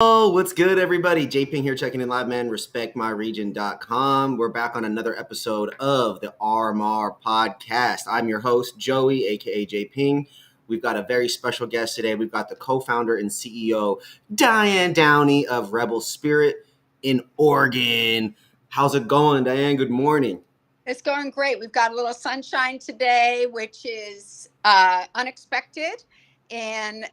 Oh, what's good, everybody? J Ping here, checking in live, man. RespectMyRegion.com. We're back on another episode of the RMR podcast. I'm your host, Joey, aka J Ping. We've got a very special guest today. We've got the co-founder and CEO, Diane Downey of Rebel Spirit in Oregon. How's it going, Diane? Good morning. It's going great. We've got a little sunshine today, which is unexpected, and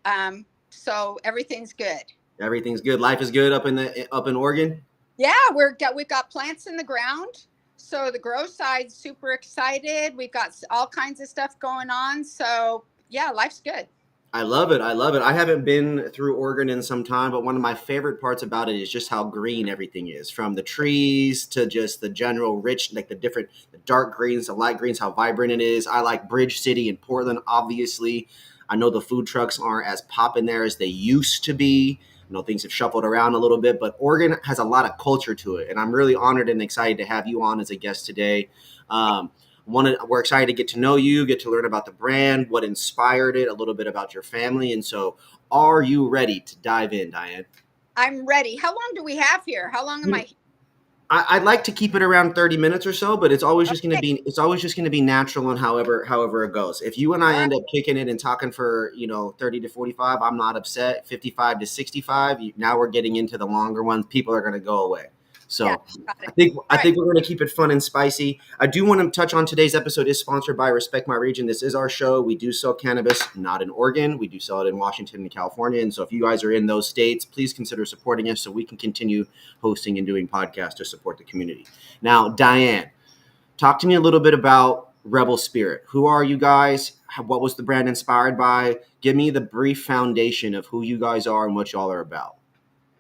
so everything's good. Everything's good. Life is good up in Oregon. Yeah, we've got plants in the ground, so the grow side's super excited. We've got all kinds of stuff going on, so yeah, life's good. I love it. I love it. I haven't been through Oregon in some time, but one of my favorite parts about it is just how green everything is, from the trees to just the general rich, like the dark greens, the light greens, how vibrant it is. I like Bridge City in Portland, obviously. I know the food trucks aren't as poppin' there as they used to be. Things have shuffled around a little bit, but Oregon has a lot of culture to it. And I'm really honored and excited to have you on as a guest today. We're excited to get to know you, get to learn about the brand, what inspired it, a little bit about your family. And so are you ready to dive in, Diane? I'm ready. How long do we have here? How long am I? I'd like to keep it around 30 minutes or so, but it's always just going to be natural and however it goes. If you and I end up kicking it and talking for, 30 to 45, I'm not upset. 55 to 65, now we're getting into the longer ones. People are going to go away. So yeah, I think we're going to keep it fun and spicy. I do want to touch on today's episode is sponsored by Respect My Region. This is our show. We do sell cannabis, not in Oregon. We do sell it in Washington and California. And so if you guys are in those states, please consider supporting us so we can continue hosting and doing podcasts to support the community. Now, Diane, talk to me a little bit about Rebel Spirit. Who are you guys? What was the brand inspired by? Give me the brief foundation of who you guys are and what y'all are about.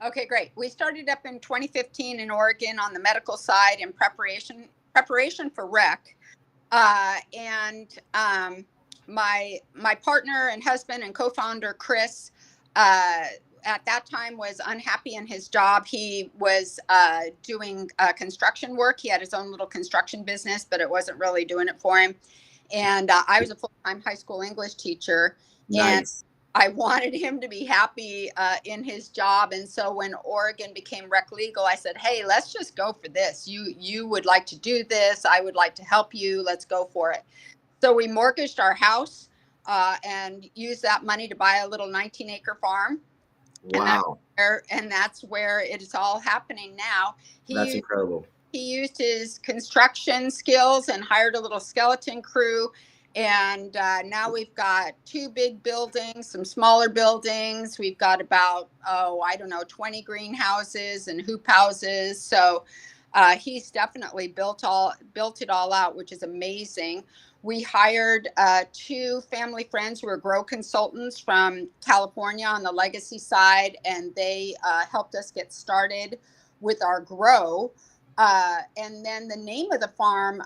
Okay, great. We started up in 2015 in Oregon on the medical side in preparation for rec. My partner and husband and co-founder, Chris, at that time was unhappy in his job. He was doing construction work. He had his own little construction business, but it wasn't really doing it for him. And I was a full-time high school English teacher. Nice. And I wanted him to be happy in his job. And so when Oregon became rec legal, I said, hey, let's just go for this. You would like to do this. I would like to help you. Let's go for it. So we mortgaged our house and used that money to buy a little 19-acre farm. Wow. And that's where it is all happening now. That's incredible. He used his construction skills and hired a little skeleton crew. And now we've got 2 big buildings, some smaller buildings. We've got about, 20 greenhouses and hoop houses. So he's definitely built it all out, which is amazing. We hired 2 family friends who are grow consultants from California on the legacy side, and they helped us get started with our grow. And then the name of the farm,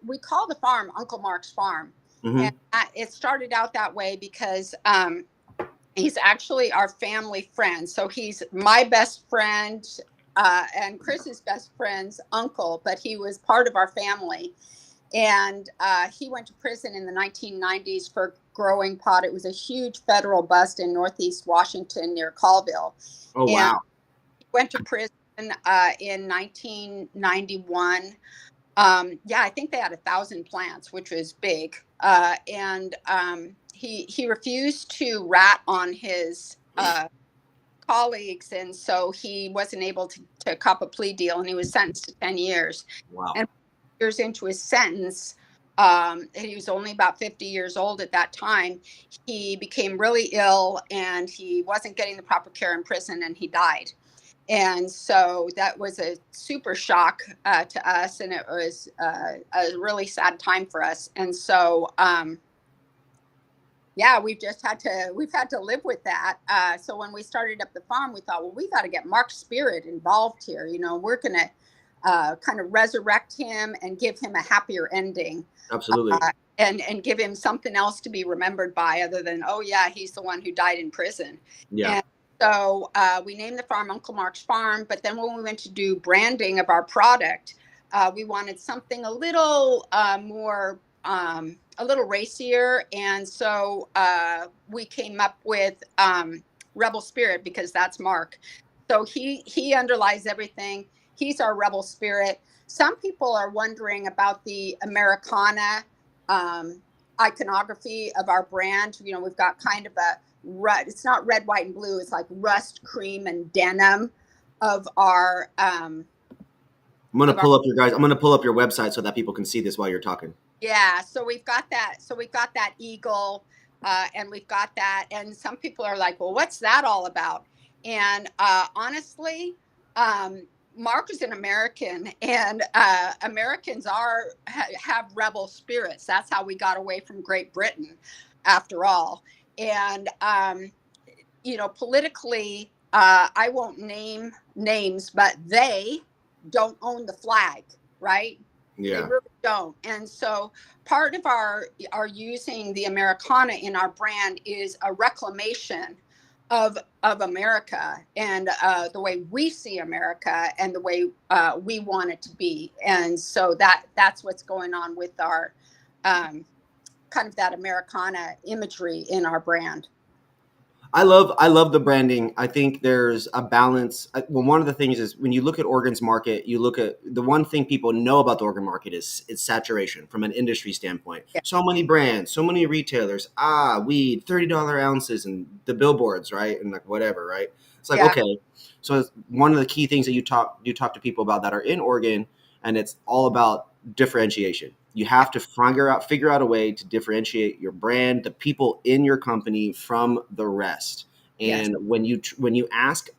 we call the farm Uncle Mark's Farm. Mm-hmm. And it started out that way because he's actually our family friend. So he's my best friend and Chris's best friend's uncle, but he was part of our family. And he went to prison in the 1990s for growing pot. It was a huge federal bust in Northeast Washington near Colville. Oh, wow. And he went to prison in 1991. I think they had 1,000 plants, which was big. He refused to rat on his colleagues, and so he wasn't able to cop a plea deal, and he was sentenced to 10 years. Wow. And years into his sentence, he was only about 50 years old at that time. He became really ill, and he wasn't getting the proper care in prison, and he died. And so that was a super shock to us, and it was a really sad time for us. And so, we've had to live with that. So when we started up the farm, we thought, well, we got to get Mark Spirit involved here. We're going to kind of resurrect him and give him a happier ending. Absolutely. And give him something else to be remembered by other than, oh, yeah, he's the one who died in prison. Yeah. And so we named the farm Uncle Mark's Farm. But then when we went to do branding of our product, we wanted something a little more, a little racier. And so we came up with rebel spirit, because that's Mark. So he underlies everything. He's our rebel spirit. Some people are wondering about the Americana iconography of our brand. You know, we've got kind of a it's not red, white, and blue. It's like rust, cream, and denim of our I'm gonna pull up your guys. I'm gonna pull up your website so that people can see this while you're talking. yeah. So we've got that. So we've got that eagle, and we've got that. And some people are like, "Well, what's that all about?" And honestly, Mark is an American, and Americans have rebel spirits. That's how we got away from Great Britain, after all. And you know, politically, I won't name names, but they don't own the flag, right? They Yeah. really don't. And so part of our using the Americana in our brand is a reclamation of America, and the way we see America, and the way we want it to be. And so that's what's going on with our kind of that Americana imagery in our brand. I love the branding. I think there's a balance. Well, one of the things is when you look at Oregon's market, you look at the one thing people know about the Oregon market is it's saturation from an industry standpoint. Yeah. So many brands, so many retailers. Weed, $30 ounces, and the billboards, right, and like whatever, right? It's like Yeah. okay. So one of the key things that you talk to people about that are in Oregon, and it's all about differentiation. You have to figure out a way to differentiate your brand, the people in your company from the rest. Yes. And when you ask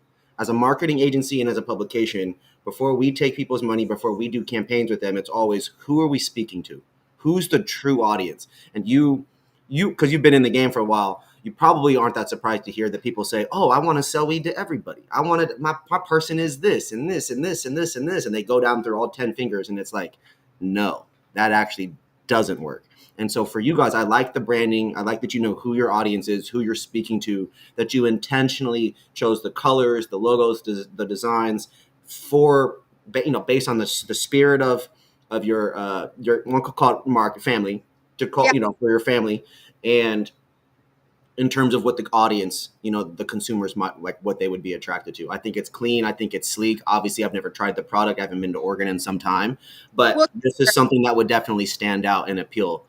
as a marketing agency and as a publication, before we take people's money, before we do campaigns with them, it's always who are we speaking to? Who's the true audience? And you because you've been in the game for a while, you probably aren't that surprised to hear that people say, "Oh, I want to sell weed to everybody. I wanted my person is this and this and this and this and this," and they go down through all 10 fingers, and it's like, no, that actually doesn't work. And so for you guys, I like the branding. I like that you know who your audience is, who you're speaking to, that you intentionally chose the colors, the logos, the designs for, based on the spirit of your one could call it market family to call, Yeah. for your family, and in terms of what the audience, the consumers might like, what they would be attracted to. I think it's clean. I think it's sleek. Obviously, I've never tried the product. I haven't been to Oregon in some time, but Well, this is something that would definitely stand out and appeal,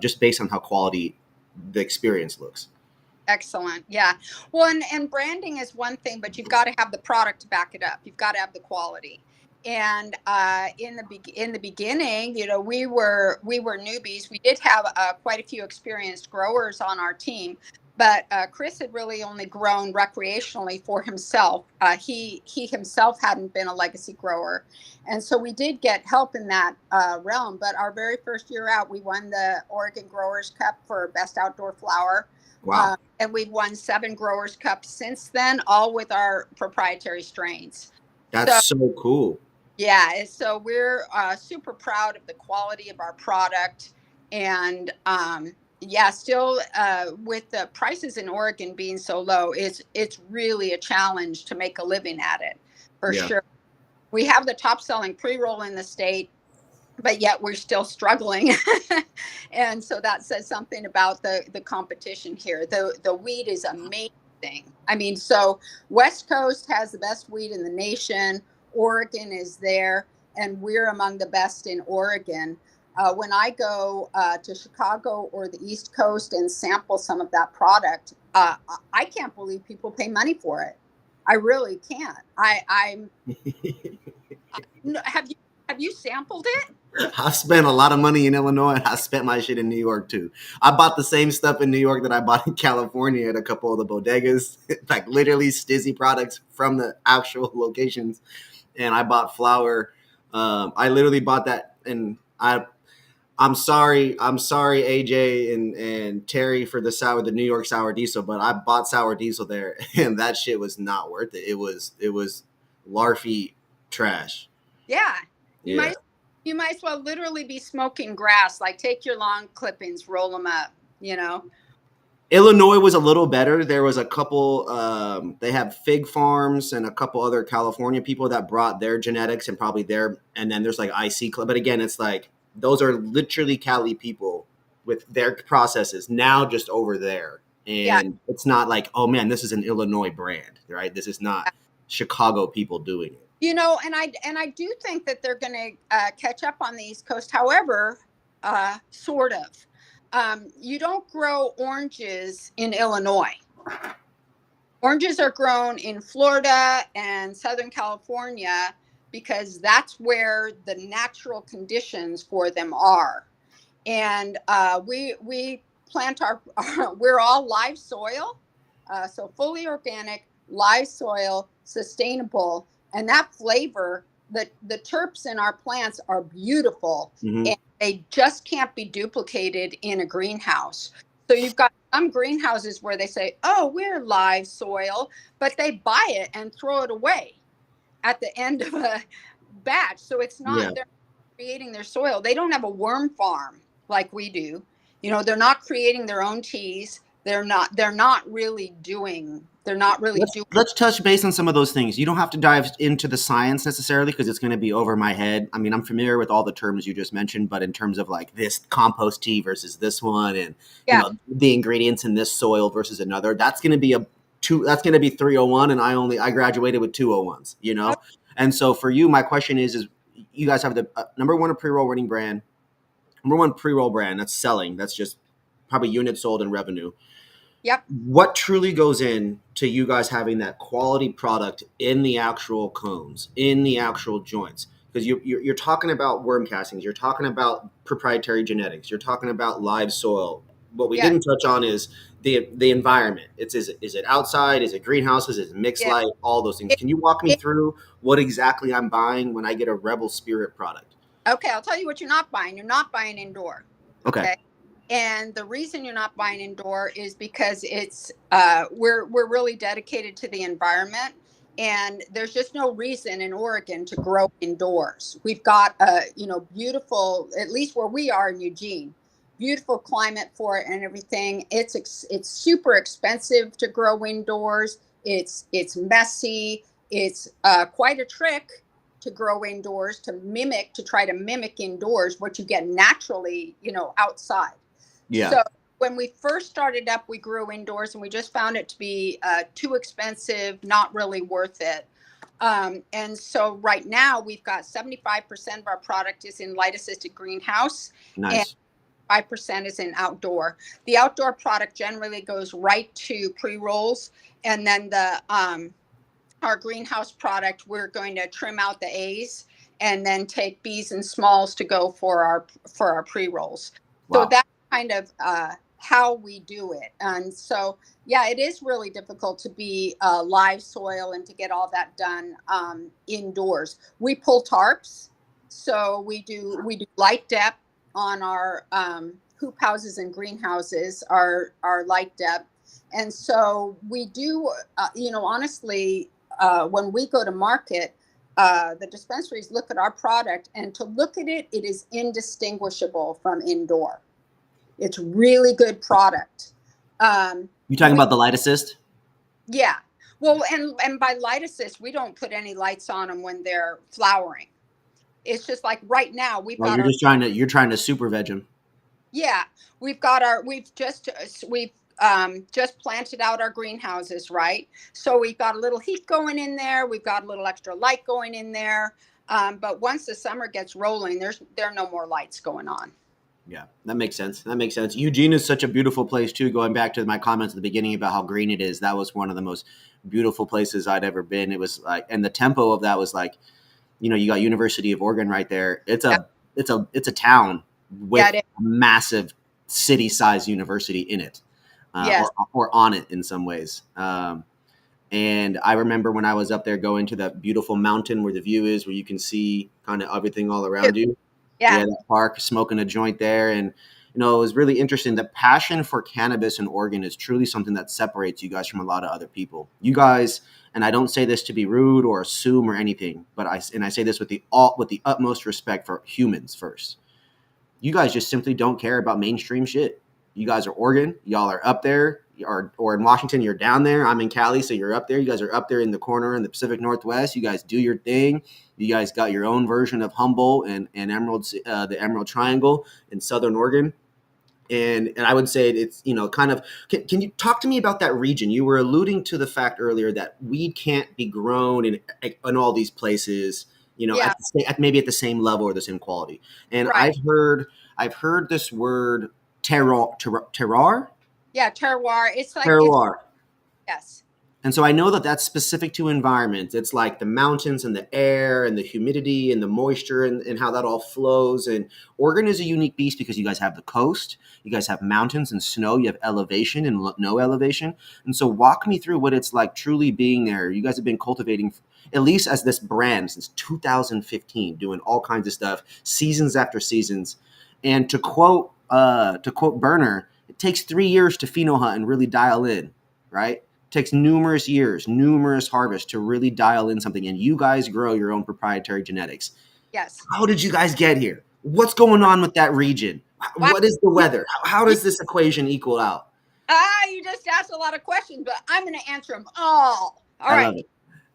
just based on how quality the experience looks. excellent. Yeah. Well, and branding is one thing, but you've got to have the product to back it up. You've got to have the quality. And in the beginning, we were newbies. We did have quite a few experienced growers on our team, but Chris had really only grown recreationally for himself. He himself hadn't been a legacy grower, and so we did get help in that realm. But our very first year out, we won the Oregon Growers Cup for best outdoor flower. Wow. And we've won 7 Growers Cups since then, all with our proprietary strains. That's so cool. Yeah, so we're super proud of the quality of our product, and yeah, still with the prices in Oregon being so low, it's really a challenge to make a living at it, for Yeah. sure. We have the top selling pre-roll in the state, but yet we're still struggling. And so that says something about the competition here. The weed is amazing. I mean, so West Coast has the best weed in the nation. Oregon is there, and we're among the best in Oregon. When I go to Chicago or the East Coast and sample some of that product, I can't believe people pay money for it. I really can't. Have you sampled it? I spent a lot of money in Illinois, and I spent my shit in New York too. I bought the same stuff in New York that I bought in California at a couple of the bodegas, like literally stizzy products from the actual locations. And I bought flour. I literally bought that, and I'm sorry, AJ and Terry for the New York sour diesel, but I bought sour diesel there, and that shit was not worth it. It was larfy trash. Yeah. Yeah. You might as well literally be smoking grass. Like, take your lawn clippings, roll them up, Illinois was a little better. There was a couple, they have fig farms and a couple other California people that brought their genetics and and then there's like IC Club. But again, it's like, those are literally Cali people with their processes now just over there. Yeah. and it's not like, oh man, this is an Illinois brand, right? This is not Chicago people doing it. And I do think that they're going to catch up on the East Coast. However, sort of. You don't grow oranges in Illinois. Oranges are grown in Florida and Southern California because that's where the natural conditions for them are. And we plant we're all live soil, so fully organic, live soil, sustainable, and that flavor, the terps in our plants are beautiful, Mm-hmm. and they just can't be duplicated in a greenhouse. So you've got some greenhouses where they say, "Oh, we're live soil," but they buy it and throw it away at the end of a batch. So it's Yeah. not they're creating their soil. They don't have a worm farm like we do. They're not creating their own teas. They're not really doing Let's touch base on some of those things. You don't have to dive into the science necessarily because it's going to be over my head. I mean, I'm familiar with all the terms you just mentioned, but in terms of like this compost tea versus this one, and Yeah. the ingredients in this soil versus another, that's going to be that's going to be 301, and I graduated with 201s. And so for you, my question is you guys have the number one pre-roll winning brand, number one pre-roll brand that's selling. That's just probably units sold and revenue. Yep. What truly goes in to you guys having that quality product in the actual cones, in the actual joints? Because you're talking about worm castings, you're talking about proprietary genetics, you're talking about live soil. What we Yeah. didn't touch on is the environment. Is it outside? Is it greenhouses? Is it mixed Yeah. light? All those things. It, Can you walk me it, through what exactly I'm buying when I get a Rebel Spirit product? okay, I'll tell you what you're not buying. You're not buying indoor. Okay. Okay. And the reason you're not buying indoor is because it's we're really dedicated to the environment, and there's just no reason in Oregon to grow indoors. We've got a beautiful, at least where we are in Eugene, beautiful climate for it and everything. It's super expensive to grow indoors. It's messy. It's quite a trick to grow indoors, to try to mimic indoors what you get naturally outside. Yeah. So when we first started up, we grew indoors, and we just found it to be too expensive, not really worth it. And so right now we've got 75% of our product is in light assisted greenhouse, and Nice. 5% is in outdoor. The outdoor product generally goes right to pre-rolls, and then our greenhouse product, we're going to trim out the A's and then take B's and smalls to go for our pre-rolls. So Wow. that's kind of how we do it. And so, yeah, it is really difficult to be live soil and to get all that done indoors. We pull tarps, so we do light depth on our hoop houses and greenhouses, our light depth. And so we do, honestly, when we go to market, the dispensaries look at our product, and to look at it, it is indistinguishable from indoor. It's really good product. You talking about the light assist? Yeah. Well, and by light assist, we don't put any lights on them when they're flowering. It's just like right now we've Well, got our you're trying to super veg them. yeah, we've just planted out our greenhouses, right? So we've got a little heat going in there. We've got a little extra light going in there. But once the summer gets rolling, there are no more lights going on. Yeah, that makes sense. That makes sense. Eugene is such a beautiful place too. Going back to my comments at the beginning about how green it is, that was one of the most beautiful places I'd ever been. It was like, and the tempo of that was like, you got University of Oregon right there. Yep. It's a town with Yeah, it is. a massive city-sized university in it, Yes. or on it in some ways. And I remember when I was up there going to that beautiful mountain where the view is, where you can see kind of everything all around you. Yeah. Yeah, that park, smoking a joint there. And, it was really interesting. The passion for cannabis in Oregon is truly something that separates you guys from a lot of other people. You guys, and I don't say this to be rude or assume or anything, but I say this with the utmost respect for humans first. You guys just simply don't care about mainstream shit. You guys are Oregon. Y'all are up there. Or in Washington, you're down there. I'm in Cali, so you're up there. You guys are up there in the corner in the Pacific Northwest. You guys do your thing. You guys got your own version of Humboldt and Emerald, the Emerald Triangle in Southern Oregon. And I would say it's, kind of, can you talk to me about that region? You were alluding to the fact earlier that weed can't be grown in all these places, Yeah, maybe at the same level or the same quality. And right. I've heard this word terroir. Yeah, terroir. It's like it's Terroir. yes. And so I know that that's specific to environments. It's like the mountains and the air and the humidity and the moisture and how that all flows. And Oregon is a unique beast because you guys have the coast, you guys have mountains and snow, you have elevation and no elevation. And so walk me through what it's like truly being there. You guys have been cultivating, at least as this brand, since 2015, doing all kinds of stuff, seasons after seasons. And to quote Berner, it takes 3 years to pheno hunt and really dial in, right? Takes numerous years, numerous harvests to really dial in something. And you guys grow your own proprietary genetics. Yes. How did you guys get here? What's going on with that region? Wow. What is the weather? How does this equation equal out? You just asked a lot of questions, but I'm going to answer them all. All I right. love it.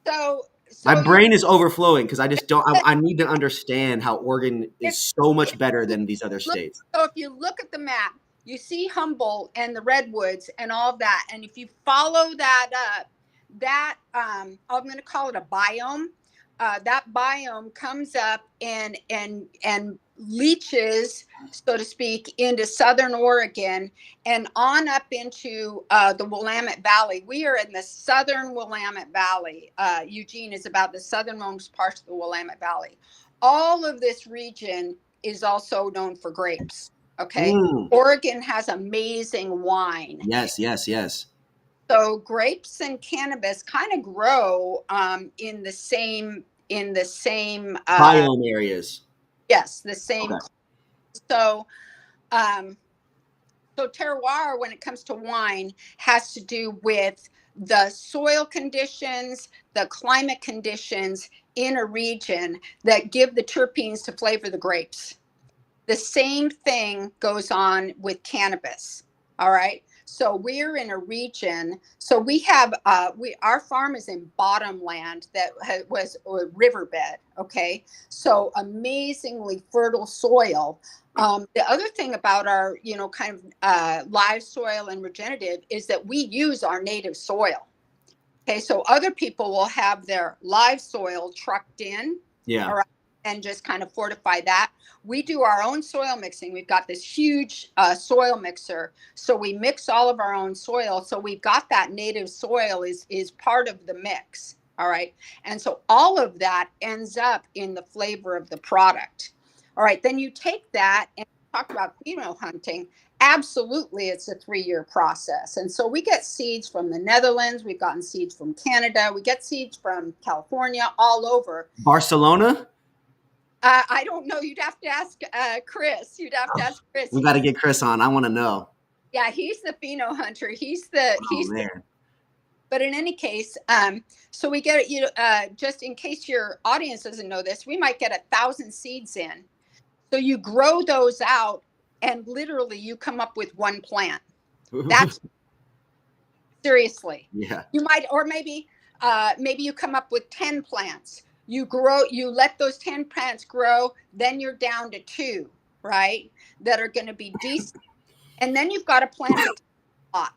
So, My you brain is overflowing because I just don't. I need to understand how Oregon if, is so much if better you than these other look, states. so if you look at the map, you see Humboldt and the redwoods and all of that, and if you follow that up, I'm going to call it a biome. That biome comes up and leaches, so to speak, into southern Oregon and on up into the Willamette Valley. We are in the southern Willamette Valley. Eugene is about the southernmost part of the Willamette Valley. All of this region is also known for grapes. Okay. Oregon has amazing wine. Yes, yes, yes. So grapes and cannabis kind of grow in the same Biome areas. yes, the same. Okay. So um so terroir, when it comes to wine, has to do with the soil conditions, the climate conditions in a region that give the terpenes to flavor the grapes. The same thing goes on with cannabis. All right. So we're in a region. So we have our farm is in bottomland that was a riverbed. Okay. So amazingly fertile soil. The other thing about our, kind of live soil and regenerative is that we use our native soil. Okay, so other people will have their live soil trucked in, Yeah. all right, and just kind of fortify that. We do our own soil mixing. We've got this huge soil mixer, so we mix all of our own soil. So we've got that native soil is part of the mix, all right, and so all of that ends up in the flavor of the product. All right, then you take that and talk about pheno hunting. Absolutely, it's a 3-year process. And so we get seeds from the Netherlands, we've gotten seeds from Canada, we get seeds from California, all over. Barcelona? I don't know. You'd have to ask Chris. You'd have to ask Chris. We got to get Chris on. I want to know. Yeah, he's the pheno hunter. Oh, man. But in any case, so we get just in case your audience doesn't know this, we might get 1,000 seeds in. So you grow those out, and literally you come up with one plant. That's seriously. Yeah. You might, or maybe you come up with 10 plants. You let those 10 plants grow, then you're down to 2, right? That are going to be decent. And then you've got to plant a pot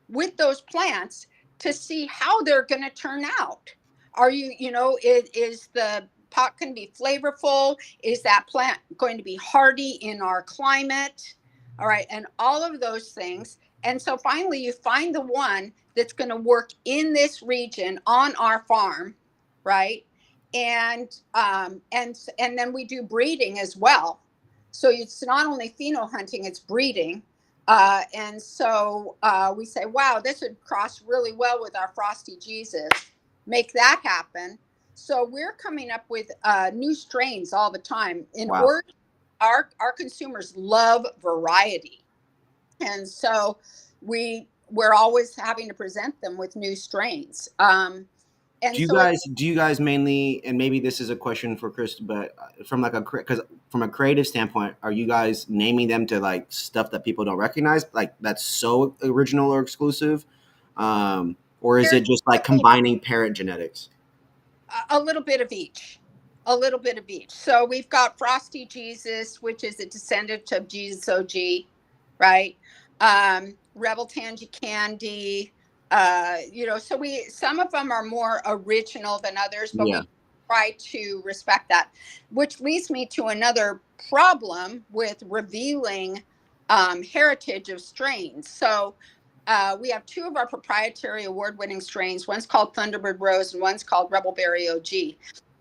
with those plants to see how they're going to turn out. Are is the pot going to be flavorful? Is that plant going to be hardy in our climate? All right. And all of those things. And so finally you find the one that's going to work in this region on our farm, right? And then we do breeding as well. So it's not only pheno hunting, it's breeding. And so we say, wow, this would cross really well with our Frosty Jesus. Make that happen. So we're coming up with new strains all the time. In Oregon, our consumers love variety. And so we're always having to present them with new strains. And do you guys mainly, and maybe this is a question for Chris, but from from a creative standpoint, are you guys naming them to like stuff that people don't recognize, like that's so original or exclusive, or is it just like combining parent genetics? A little bit of each. A little bit of each. So we've got Frosty Jesus, which is a descendant of Jesus OG. right? Rebel Tangy Candy, so some of them are more original than others, but Yeah. we try to respect that, which leads me to another problem with revealing heritage of strains. So we have two of our proprietary award-winning strains. One's called Thunderbird Rose and one's called Rebel Berry OG.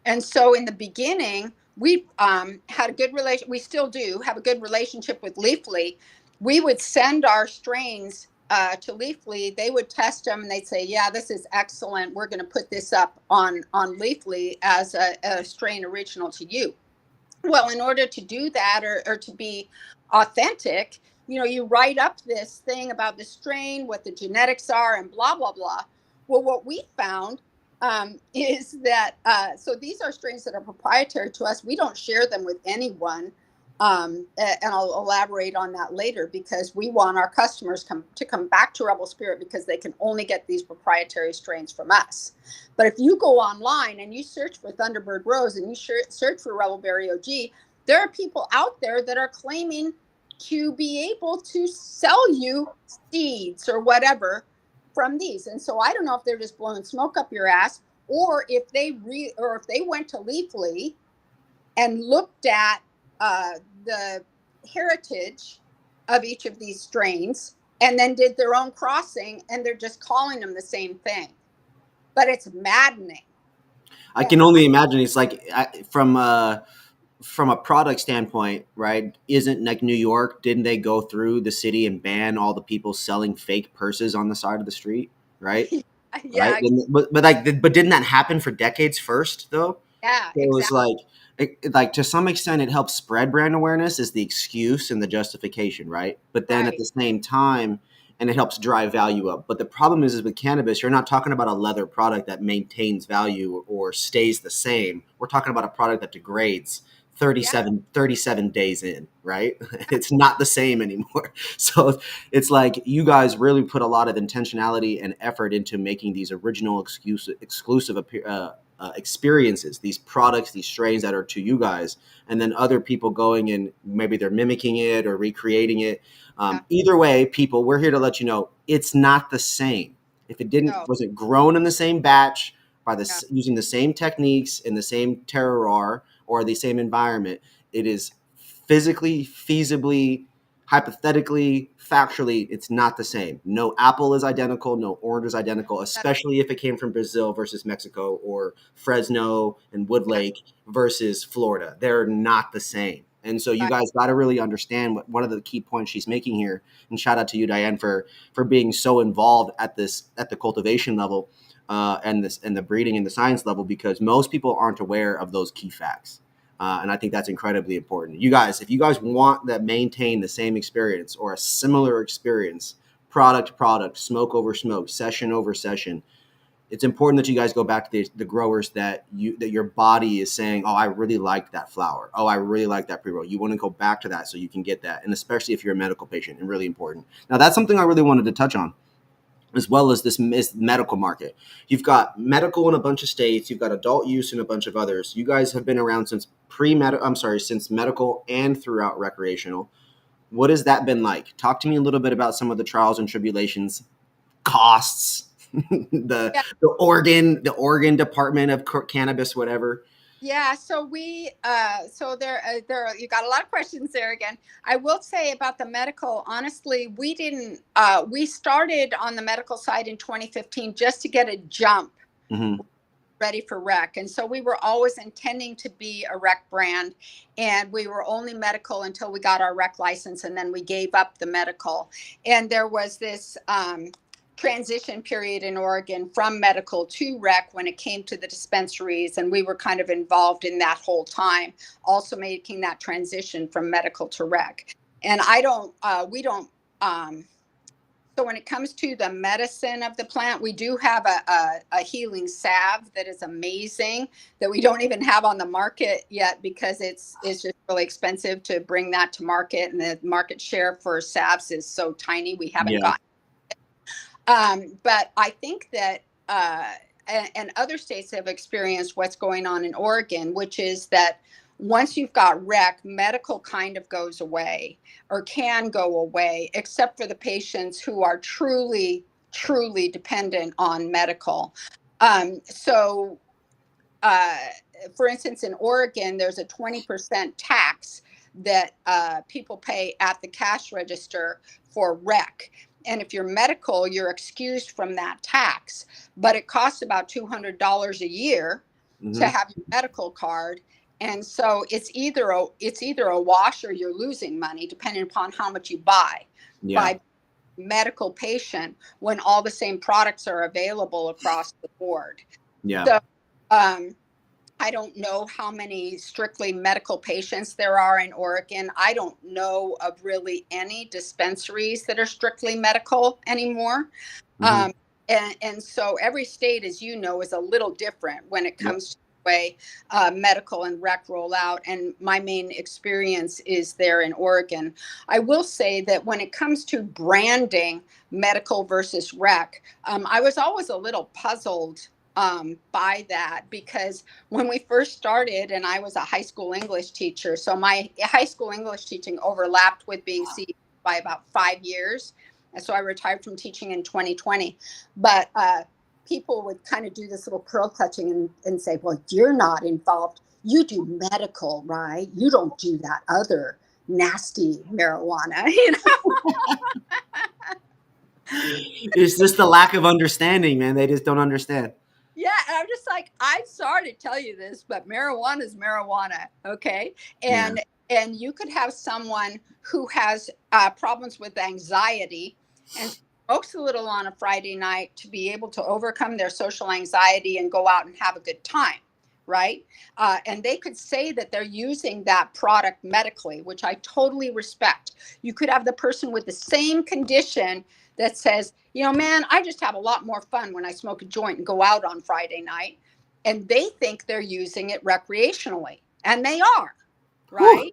And so in the beginning, we had a good relation. We still do have a good relationship with Leafly. We would send our strains to Leafly. They would test them and they'd say, "Yeah, this is excellent. We're going to put this up on Leafly as a strain original to you." Well, in order to do that, or to be authentic, you write up this thing about the strain, what the genetics are, and blah blah blah. Well, what we found is that so these are strains that are proprietary to us. We don't share them with anyone, and I'll elaborate on that later, because we want our customers to come back to Rebel Spirit because they can only get these proprietary strains from us. But if you go online and you search for Thunderbird Rose and you search for Rebel Berry OG, there are people out there that are claiming to be able to sell you seeds or whatever from these. And so I don't know if they're just blowing smoke up your ass, or if they went to Leafly and looked at the heritage of each of these strains and then did their own crossing, and they're just calling them the same thing. But it's maddening. I can only imagine. It's like from a product standpoint, right? Isn't like New York? Didn't they go through the city and ban all the people selling fake purses on the side of the street? Right, right. Yeah, But didn't that happen for decades first though? yeah, So it was exactly. like to some extent it helps spread brand awareness is the excuse and the justification, right? But then at Right. the same time, and it helps drive value up. But the problem is with cannabis, you're not talking about a leather product that maintains value or stays the same. We're talking about a product that degrades Yeah. 37 days in, right? It's not the same anymore. So it's like you guys really put a lot of intentionality and effort into making these original exclusive experiences, these products, these strains that are to you guys, and then other people going and maybe they're mimicking it or recreating it. Yeah. Either way, people, we're here to let you know it's not the same. If it didn't No. wasn't grown in the same batch by Yeah. using the same techniques in the same terroir or the same environment, it is physically, feasibly, hypothetically, factually, it's not the same. No apple is identical, no orange is identical, especially if it came from Brazil versus Mexico or Fresno and Yeah. Woodlake versus Florida. They're not the same. And so you Right. guys got to really understand what one of the key points she's making here. And shout out to you, Diane, for being so involved at the cultivation level, and the breeding and the science level, because most people aren't aware of those key facts. And I think that's incredibly important. You guys, if you guys want to maintain the same experience or a similar experience, product to product, smoke over smoke, session over session, it's important that you guys go back to the growers that your body is saying, oh, I really like that flower. Oh, I really like that pre-roll. You want to go back to that so you can get that. And especially if you're a medical patient, and really important. Now, that's something I really wanted to touch on, as well as this medical market. You've got medical in a bunch of states. You've got adult use in a bunch of others. You guys have been around since since medical and throughout recreational. What has that been like? Talk to me a little bit about some of the trials and tribulations, costs, Yeah. the Oregon Department of Cannabis, whatever. Yeah. So you got a lot of questions there again. I will say about the medical, honestly, we didn't, we started on the medical side in 2015 just to get a jump Mm-hmm. ready for rec. And so we were always intending to be a rec brand, and we were only medical until we got our rec license, and then we gave up the medical. And there was this transition period in Oregon from medical to rec when it came to the dispensaries, and we were kind of involved in that whole time, also making that transition from medical to rec. And we don't so when it comes to the medicine of the plant, we do have a healing salve that is amazing that we don't even have on the market yet because it's just really expensive to bring that to market, and the market share for salves is so tiny. We haven't Yeah. got. But I think that and other states have experienced what's going on in Oregon, which is that once you've got rec, medical kind of goes away or can go away, except for the patients who are truly, truly dependent on medical. So, uh, for instance, in Oregon, there's a 20% tax that people pay at the cash register for rec. And if you're medical, you're excused from that tax, but it costs about $200 a year to Mm-hmm. have your medical card. And so it's either a wash or you're losing money depending upon how much you buy Yeah. by medical patient when all the same products are available across the board. Yeah. So I don't know how many strictly medical patients there are in Oregon. I don't know of really any dispensaries that are strictly medical anymore. Mm-hmm. Um, and so every state, as you know, is a little different when it Yep. comes to the way medical and rec roll out. And my main experience is there in Oregon. I will say that when it comes to branding medical versus rec, I was always a little puzzled by that, because when we first started, and I was a high school English teacher, so my high school English teaching overlapped with being CEO by about 5 years. And so I retired from teaching in 2020. But people would kind of do this little pearl clutching and say, well, you're not involved. You do medical, right? You don't do that other nasty marijuana, you know? It's just the lack of understanding, man. They just don't understand. Yeah, and I'm just like, I'm sorry to tell you this, but marijuana is marijuana, okay? Yeah. And you could have someone who has problems with anxiety and smokes a little on a Friday night to be able to overcome their social anxiety and go out and have a good time, right? And they could say that they're using that product medically, which I totally respect. You could have the person with the same condition that says, you know, man, I just have a lot more fun when I smoke a joint and go out on Friday night. And they think they're using it recreationally, and they are, Whew. right?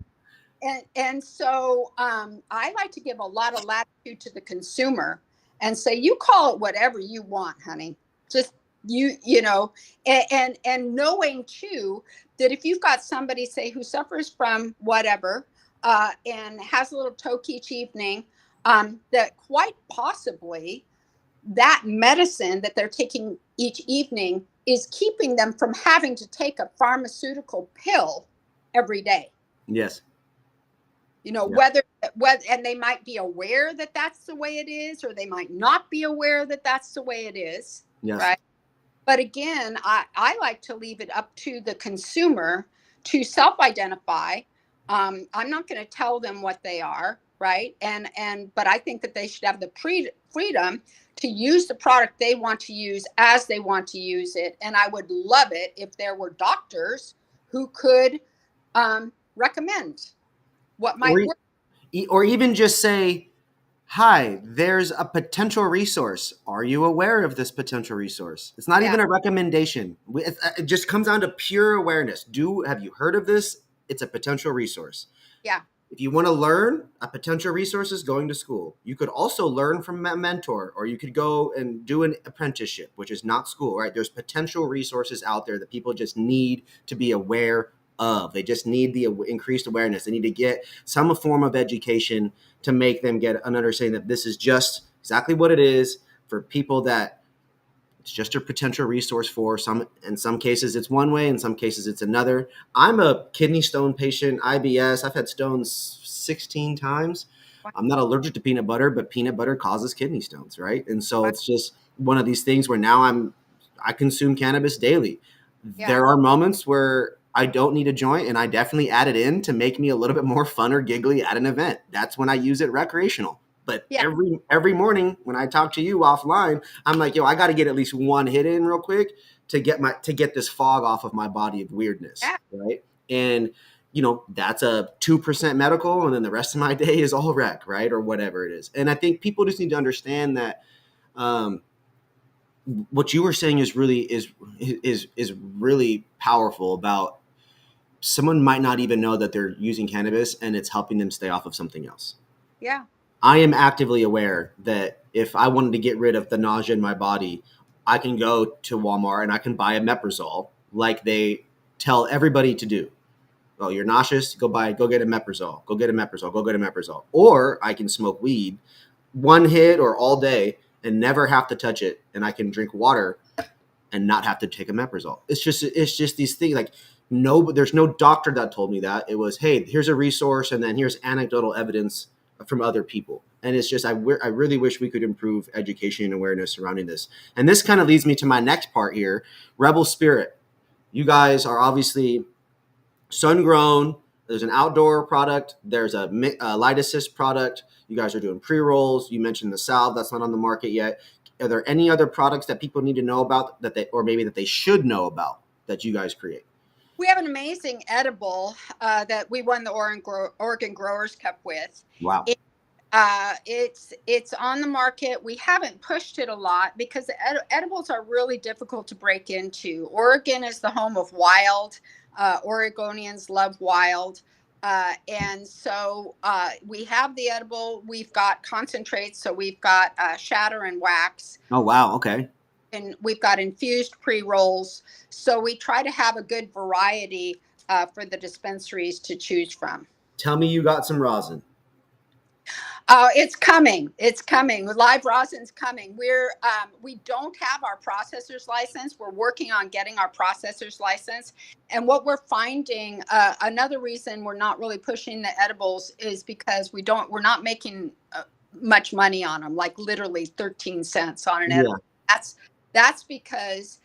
And so I like to give a lot of latitude to the consumer and say, you call it whatever you want, honey. Just you know, and knowing too that if you've got somebody, say, who suffers from whatever and has a little toke each evening, that quite possibly that medicine that they're taking each evening is keeping them from having to take a pharmaceutical pill every day. Yes. You know, Yeah. whether and they might be aware that that's the way it is, or they might not be aware that that's the way it is, Yes. right? But again, I like to leave it up to the consumer to self-identify. I'm not going to tell them what they are, right? But I think that they should have the freedom to use the product they want to use as they want to use it. And I would love it if there were doctors who could recommend what Or, might work. or even just say, hi, there's a potential resource. Are you aware of this potential resource? It's not Yeah, even a recommendation. It just comes down to pure awareness. Have you heard of this? It's a potential resource. yeah, If you want to learn, a potential resource is going to school. You could also learn from a mentor, or you could go and do an apprenticeship, which is not school, right? There's potential resources out there that people just need to be aware of. They just need the increased awareness. They need to get some form of education to make them get an understanding that this is just exactly what it is for people that it's just a potential resource for some. In some cases, it's one way. In some cases, it's another. I'm a kidney stone patient, IBS. I've had stones 16 times. I'm not allergic to peanut butter, but peanut butter causes kidney stones, right? And so it's just one of these things where now I consume cannabis daily. yeah, There are moments where I don't need a joint, and I definitely add it in to make me a little bit more fun or giggly at an event. That's when I use it recreational. But yeah, every morning when I talk to you offline, I'm like, yo, I got to get at least one hit in real quick to get this fog off of my body of weirdness, yeah, right? And that's a 2% medical, and then the rest of my day is all rec, right, or whatever it is. And I think people just need to understand that what you were saying is really powerful. About someone might not even know that they're using cannabis, and it's helping them stay off of something else. yeah, I am actively aware that if I wanted to get rid of the nausea in my body, I can go to Walmart and I can buy a Meprazole like they tell everybody to do. Oh, you're nauseous? Go get a Meprazole. Go get a Meprazole. Go get a Meprazole. Or I can smoke weed one hit or all day and never have to touch it, and I can drink water and not have to take a Meprazole. It's just these things like no, there's no doctor that told me that. It was, hey, here's a resource, and then here's anecdotal evidence from other people. And it's just I really wish we could improve education and awareness surrounding this. And this kind of leads me to my next part here, Rebel Spirit. You guys are obviously sun grown. There's an outdoor product. There's a light assist product. You guys are doing pre rolls. You mentioned the salve that's not on the market yet. Are there any other products that people need to know about or maybe that they should know about that you guys create? We have an amazing edible that we won the Oregon Growers Cup with. Wow. It's on the market. We haven't pushed it a lot because edibles are really difficult to break into. Oregon is the home of wild. Oregonians love wild. And so we have the edible. We've got concentrates. So we've got shatter and wax. Oh, wow. Okay. And we've got infused pre-rolls. So we try to have a good variety for the dispensaries to choose from. Tell me you got some rosin. It's coming. It's coming. Live rosin's coming. We don't have our processor's license. We're working on getting our processor's license. And what we're finding, another reason we're not really pushing the edibles is because we're not making much money on them, like literally 13 cents on an edible. That's because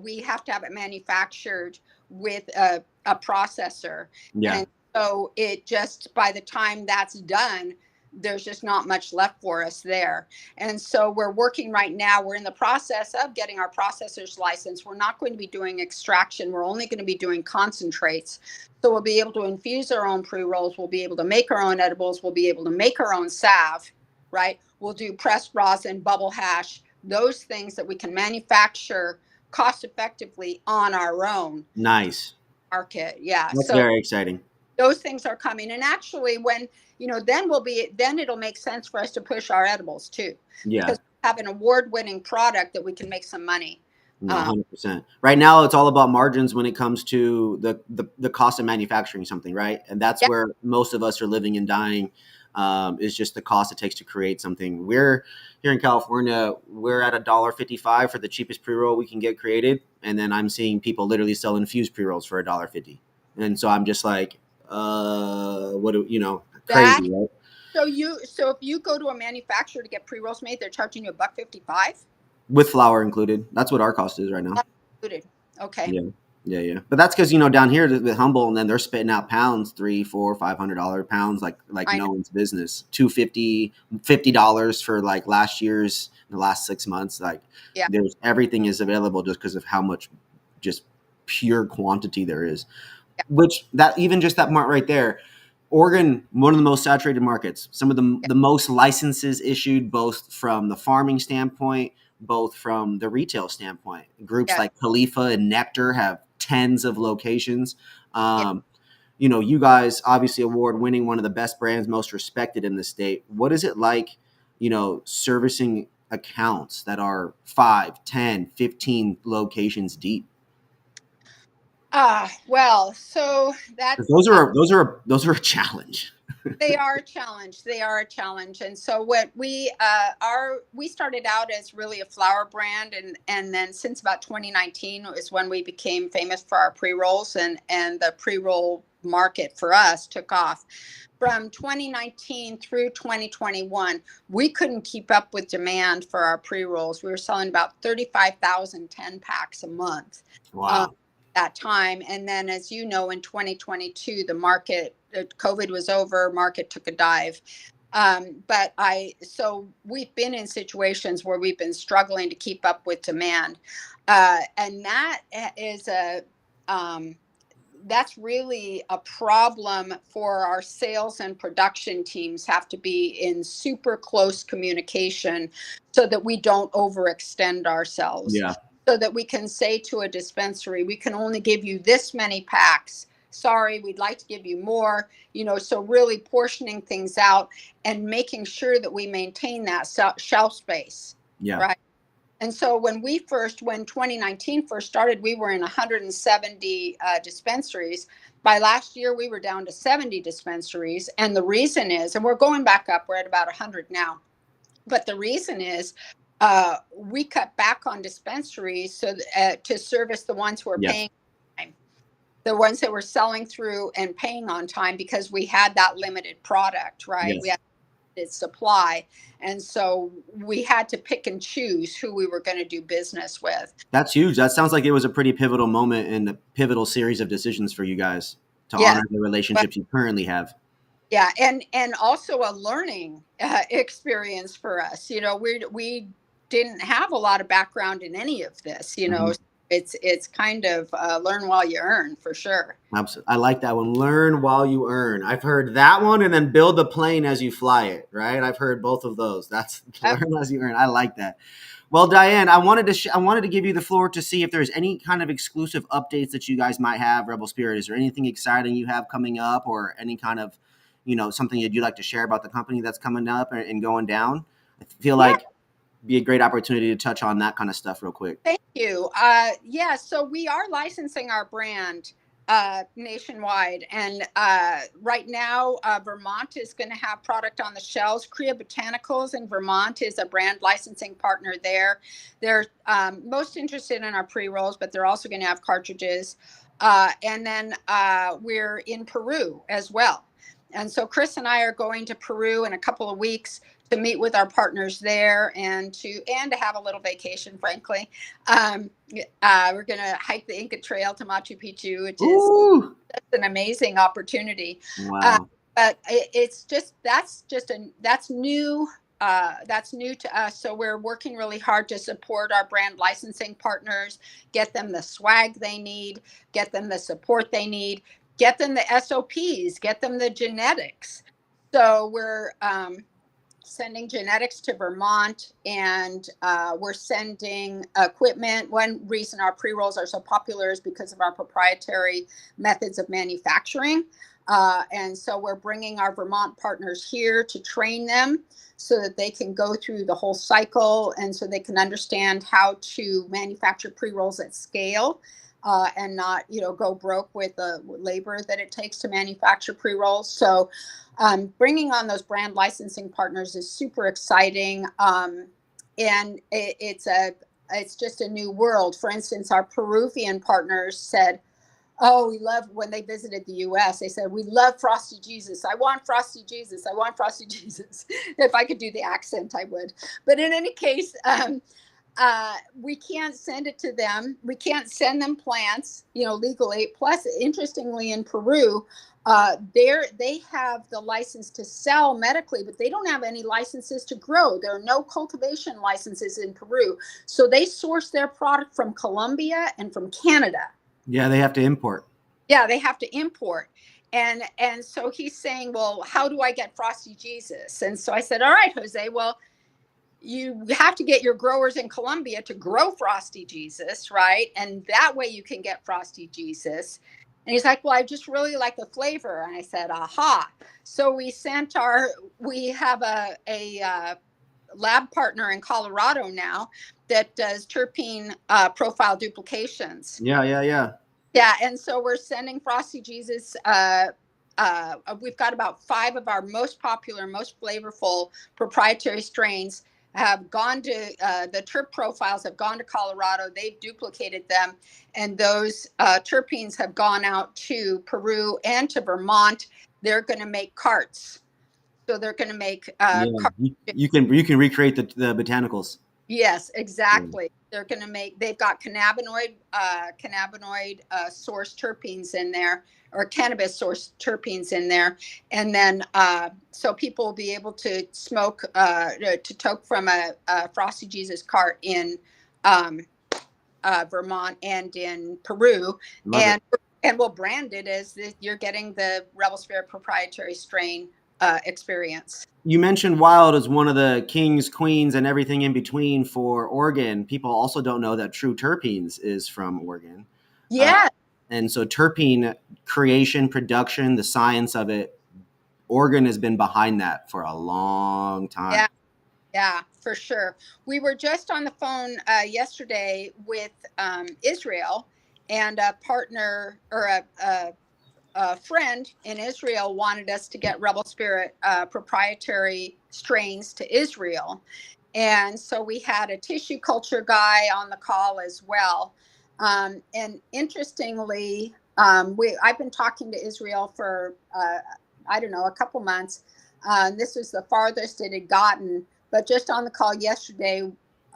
we have to have it manufactured with a processor. Yeah. And so it just, by the time that's done, there's just not much left for us there. And so we're working right now. We're in the process of getting our processor's license. We're not going to be doing extraction. We're only going to be doing concentrates. So we'll be able to infuse our own pre-rolls. We'll be able to make our own edibles. We'll be able to make our own salve, right? We'll do pressed rosin, bubble hash, those things that we can manufacture cost effectively on our own. Nice. Market. Yeah. That's very exciting. Those things are coming. And actually when, then it'll make sense for us to push our edibles too. Yeah. Because we have an award-winning product that we can make some money. 100%. Right now, it's all about margins when it comes to the cost of manufacturing something, right? And that's where most of us are living and dying, is just the cost it takes to create something. We're here in California, we're at $1.55 for the cheapest pre-roll we can get created. And then I'm seeing people literally sell infused pre-rolls for $1.50. And so I'm just like, crazy, right? So if you go to a manufacturer to get pre-rolls made, they're charging you $1.55 with flour included. That's what our cost is right now. Included. Okay. Yeah. But that's because down here with Humble, and then they're spitting out pounds, $300, $400, $500 pounds, like no one's business. $250, $50 for like last year's, the last 6 months. There's everything is available just because of how much just pure quantity there is. Which that even just that mark right there, Oregon, one of the most saturated markets, some of the most licenses issued, both from the farming standpoint, both from the retail standpoint. Groups like Khalifa and Nectar have tens of locations. You guys obviously award winning, one of the best brands, most respected in the state. What is it like, servicing accounts that are 5, 10, 15 locations deep? So that's those are a challenge. They are a challenge. And so what we started out as really a flower brand, and then since about 2019 is when we became famous for our pre-rolls, and the pre-roll market for us took off. From 2019 through 2021, we couldn't keep up with demand for our pre-rolls. We were selling about 35,000 10 packs a month. Wow. That time. And then, as you know, in 2022, the market, COVID was over, market took a dive. So we've been in situations where we've been struggling to keep up with demand. And that is that's really a problem for our sales and production teams. Have to be in super close communication so that we don't overextend ourselves. Yeah. So that we can say to a dispensary, we can only give you this many packs. Sorry, we'd like to give you more, so really portioning things out and making sure that we maintain that shelf space. Yeah. Right. And so when 2019 first started, we were in 170 dispensaries. By last year, we were down to 70 dispensaries. And the reason is, and we're going back up, we're at about 100 now. But the reason is, we cut back on dispensaries to service the ones who are Yes. paying on time, the ones that were selling through and paying on time, because we had that limited product, right? We Yes. had its supply, and so we had to pick and choose who we were going to do business with. That's huge. That sounds like it was a pretty pivotal moment in the pivotal series of decisions for you guys to Yes, honor the but relationships you currently have. yeah, and also a learning experience for us. We didn't have a lot of background in any of this. Mhm. It's kind of learn while you earn, for sure. Absolutely. I like that one. Learn while you earn. I've heard that one, and then build the plane as you fly it, right? I've heard both of those. That's Yep. learn as you earn. I like that. Well, Diane, I wanted to give you the floor to see if there's any kind of exclusive updates that you guys might have. Rebel Spirit, is there anything exciting you have coming up, or any kind of, something that you'd like to share about the company that's coming up and going down? I feel Yeah. like it'd be a great opportunity to touch on that kind of stuff real quick. Thank you. Yeah, so we are licensing our brand nationwide, and right now, Vermont is going to have product on the shelves. Crea Botanicals in Vermont is a brand licensing partner there. They're most interested in our pre-rolls, but they're also going to have cartridges. And then we're in Peru as well. And so Chris and I are going to Peru in a couple of weeks to meet with our partners there, and to have a little vacation, frankly. We're going to hike the Inca Trail to Machu Picchu, which is Ooh, an amazing opportunity. Uh, wow. but it's just that's new. That's new to us. So we're working really hard to support our brand licensing partners, get them the swag they need, get them the support they need, get them the SOPs, get them the genetics. So we're sending genetics to Vermont, and we're sending equipment. One reason our pre-rolls are so popular is because of our proprietary methods of manufacturing. And so we're bringing our Vermont partners here to train them so that they can go through the whole cycle, and so they can understand how to manufacture pre-rolls at scale. And not, go broke with the labor that it takes to manufacture pre-rolls. So bringing on those brand licensing partners is super exciting, and it's just a new world. For instance, our Peruvian partners said, "Oh, we love," when they visited the U.S. They said, "We love Frosty Jesus. I want Frosty Jesus. I want Frosty Jesus." If I could do the accent, I would. But in any case, we can't send it to them. We can't send them plants, legally. Plus, interestingly, in Peru, they have the license to sell medically, but they don't have any licenses to grow. There are no cultivation licenses in Peru, so they source their product from Colombia and from Canada. Yeah, they have to import. Yeah, they have to import. And so he's saying, well, how do I get Frosty Jesus? And so I said, all right, Jose, well, you have to get your growers in Colombia to grow Frosty Jesus, right? And that way you can get Frosty Jesus. And he's like, well, I just really like the flavor. And I said, aha. So we have a lab partner in Colorado now that does terpene profile duplications. Yeah, yeah, yeah. Yeah, and so we're sending Frosty Jesus. We've got about 5 of our most popular, most flavorful proprietary strains have gone to the terp profiles have gone to Colorado. They've duplicated them, and those terpenes have gone out to Peru and to Vermont. They're going to make carts. So they're going to make Yeah, carts. you can recreate the botanicals. Yes, Yeah. exactly. They've got cannabinoid source terpenes in there, or cannabis source terpenes in there. And then, so people will be able to smoke, to toke from a Frosty Jesus cart in Vermont and in Peru. Love it. And we'll brand it as you're getting the Rebel Spirit proprietary strain experience. You mentioned wild as one of the kings, queens, and everything in between for Oregon. People also don't know that True Terpenes is from Oregon. Yeah. And so terpene creation, production, the science of it, Oregon has been behind that for a long time. Yeah. Yeah, for sure. We were just on the phone yesterday with Israel, and a partner or a friend in Israel wanted us to get Rebel Spirit proprietary strains to Israel. And so we had a tissue culture guy on the call as well. And interestingly, I've been talking to Israel for, I don't know, a couple months. This was the farthest it had gotten. But just on the call yesterday,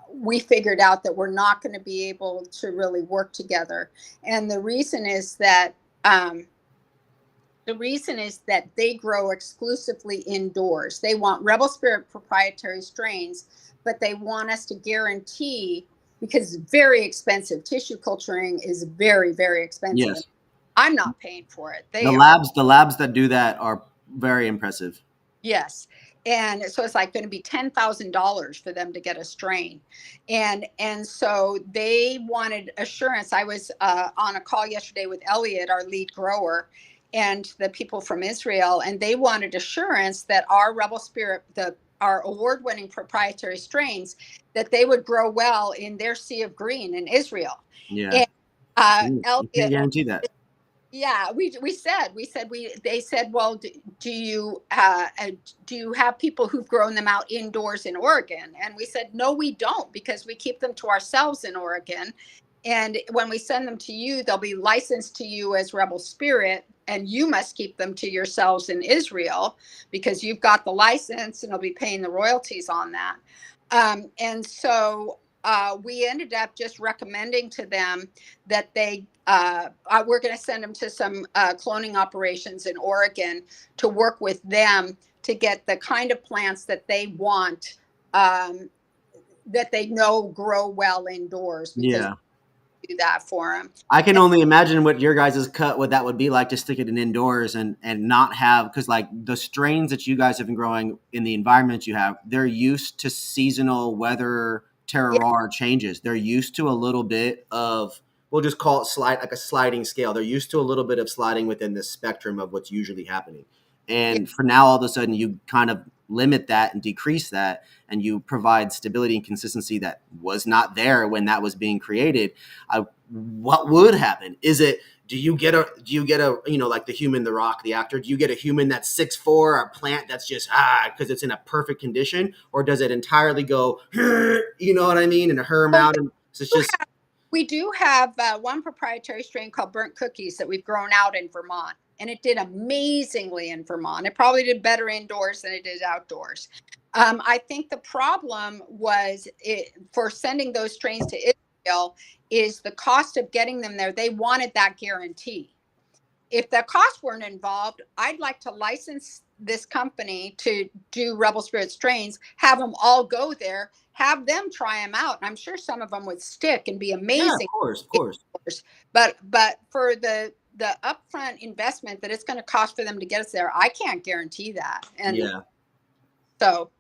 we figured out that we're not going to be able to really work together. And the reason is that they grow exclusively indoors. They want Rebel Spirit proprietary strains, but they want us to guarantee, because it's very expensive. Tissue culturing is very, very expensive. Yes. I'm not paying for it. The They are. labs that do that are very impressive. Yes. And so it's like going to be $10,000 for them to get a strain. And so they wanted assurance. I was on a call yesterday with Elliot, our lead grower, and the people from Israel, and they wanted assurance that our Rebel Spirit, our award-winning proprietary strains, that they would grow well in their sea of green in Israel. Yeah. And You can't Elliot, guarantee that. yeah, they said, well, do you have people who've grown them out indoors in Oregon? And we said, no, we don't, because we keep them to ourselves in Oregon. And when we send them to you, they'll be licensed to you as Rebel Spirit, and you must keep them to yourselves in Israel because you've got the license and you'll be paying the royalties on that. And so we ended up just recommending to them that we're going to send them to some cloning operations in Oregon to work with them to get the kind of plants that they want, that they know grow well indoors, because Yeah. we do that for them. I can only imagine what your guys' cut, what that would be like to stick it in indoors and not have, because like the strains that you guys have been growing in the environment you have, they're used to seasonal weather Yeah, terroir changes. They're used to a little bit of, we'll just call it like a sliding scale. They're used to a little bit of sliding within the spectrum of what's usually happening. yeah, And for now, all of a sudden, you kind of limit that and decrease that, and you provide stability and consistency that was not there when that was being created. What would happen? Is it, do you get a like the human, the Rock, the actor, do you get a human that's 6'4", a plant that's just because it's in a perfect condition, or does it entirely go you know what I mean, and herm oh, out, and so it's just we do have one proprietary strain called Burnt Cookies that we've grown out in Vermont, and it did amazingly in Vermont. It probably did better indoors than it did outdoors. I think the problem was for sending those strains to Israel is the cost of getting them there. They wanted that guarantee. If the costs weren't involved, I'd like to license this company to do Rebel Spirit strains, have them all go there, have them try them out. And I'm sure some of them would stick and be yeah, amazing. of course. But for the upfront investment that it's going to cost for them to get us there, I can't guarantee that. And Yeah. so,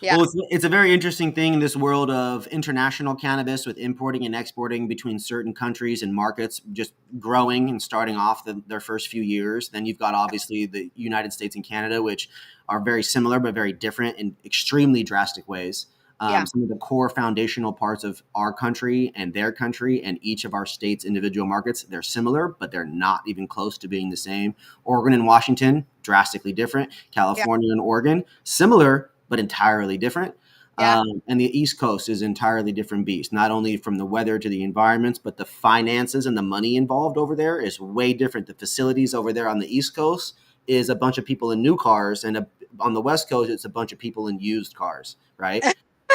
yeah, Well, it's a very interesting thing in this world of international cannabis, with importing and exporting between certain countries and markets just growing and starting off their first few years. Then you've got obviously the United States and Canada, which are very similar but very different in extremely drastic ways. yeah, Some of the core foundational parts of our country and their country and each of our states' individual markets, they're similar, but they're not even close to being the same. Oregon and Washington, drastically different. yeah, California and Oregon, similar, but entirely different. yeah, And the East Coast is entirely different beast, not only from the weather to the environments, but the finances and the money involved over there is way different. The facilities over there on the East Coast is a bunch of people in new cars, and on the West Coast, it's a bunch of people in used cars, right?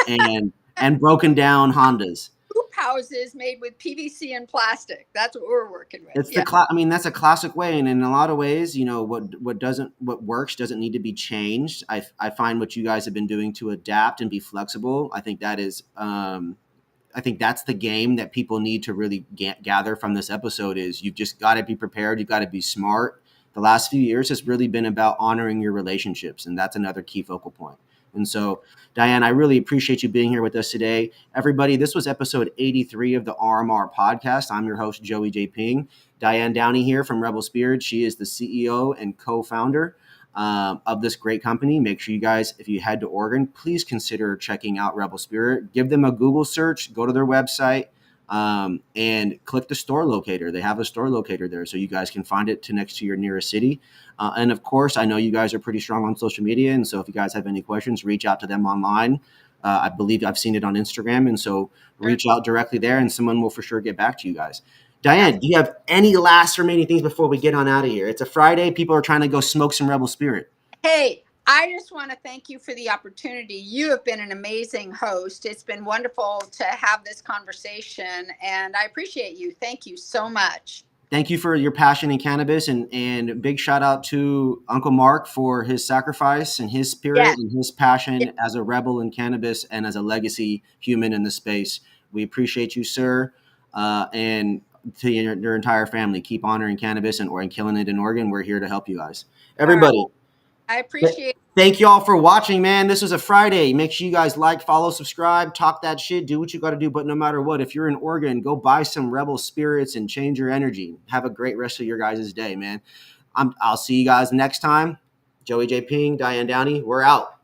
And broken down Hondas. hoop houses made with PVC and plastic. That's what we're working with. It's Yeah, I mean, that's a classic way, and in a lot of ways, what works doesn't need to be changed. I find what you guys have been doing to adapt and be flexible. I think that is, I think that's the game that people need to really gather from this episode. Is you've just got to be prepared. You've got to be smart. The last few years has really been about honoring your relationships, and that's another key focal point. And so, Diane, I really appreciate you being here with us today. Everybody, this was episode 83 of the RMR podcast. I'm your host, Joey J. Ping. Diane Downey here from Rebel Spirit. She is the CEO and co-founder. of this great company. Make sure you guys, if you head to Oregon, please consider checking out Rebel Spirit. Give them a Google search, go to their website, and click the store locator. They have a store locator there, so you guys can find it to next to your nearest city. And of course, I know you guys are pretty strong on social media, and so if you guys have any questions, reach out to them online. I believe I've seen it on Instagram, and so reach out directly there, and someone will for sure get back to you guys. Diane, do you have any last remaining things before we get on out of here? It's a Friday. People are trying to go smoke some Rebel Spirit. Hey, I just want to thank you for the opportunity. You have been an amazing host. It's been wonderful to have this conversation, and I appreciate you. Thank you so much. Thank you for your passion in cannabis, and big shout out to Uncle Mark for his sacrifice and his spirit and his passion as a rebel in cannabis and as a legacy human in the space. We appreciate you, sir, and to your entire family. Keep honoring cannabis and killing it in Oregon. We're here to help you guys. Everybody. Right. I appreciate it. Thank you all for watching, man. This was a Friday. Make sure you guys like, follow, subscribe, talk that shit, do what you got to do. But no matter what, if you're in Oregon, go buy some Rebel Spirits and change your energy. Have a great rest of your guys' day, man. I'll see you guys next time. Joey J. Ping, Diane Downey, we're out.